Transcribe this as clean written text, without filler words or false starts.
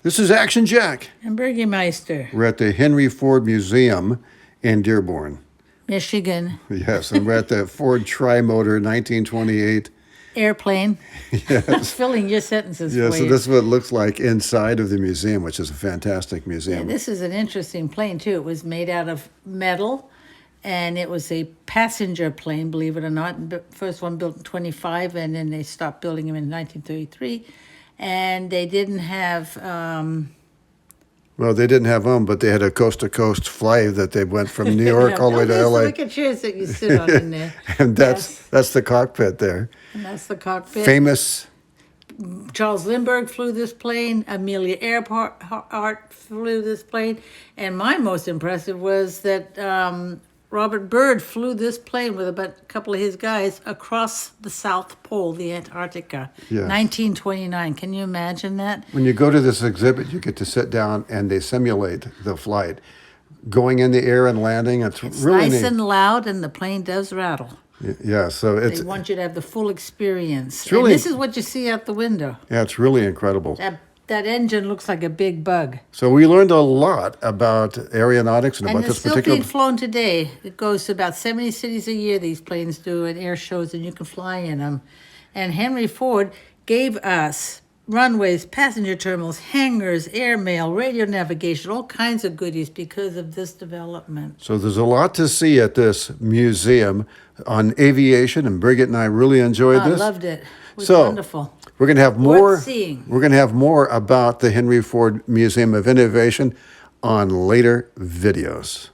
This is Action Jack. And Burgermeister, We're at the Henry Ford Museum in Dearborn. Michigan. Yes, and we're at the Ford Tri-Motor 1928. Airplane. Yes. Filling your sentences Yeah, for so you. this is what it looks like inside of the museum, which is a fantastic Yeah, museum. this is an interesting plane, too. It was made out of metal, and it was a passenger plane, believe it or not. First one built in 25, and then they stopped building them in 1933. And they didn't have... Well, they didn't have them, but they had a coast-to-coast flight that they went from New York all the way to There's LA. the wicker chairs that you sit on in there. And that's the cockpit there. And that's the cockpit. Famous. Charles Lindbergh flew this plane. Amelia Earhart flew this plane. And my most impressive was that Robert Byrd flew this plane with about a couple of his guys across the South Pole, the Antarctica, Yes. 1929. Can you imagine that? When you go to this exhibit, you get to sit down and they simulate the flight. Going in the air and landing, it's really Nice neat. and loud, and the plane does rattle. Yeah, so They it's want you to have the full experience. really- And this is what you see out the window. really incredible. That engine looks like a big bug. So we learned a lot about aeronautics and And about it's this still particular. being flown today. It goes to about 70 cities a year, these planes do, at air shows, and you can fly in them. And Henry Ford gave us runways, passenger terminals, hangars, airmail, radio navigation, all kinds of goodies because of this development. So there's a lot to see at this museum on aviation, and Brigitte and I really enjoyed I this. loved it. It was So, wonderful. We're going to have more. Worth seeing. We're going to have more about the Henry Ford Museum of Innovation on later videos.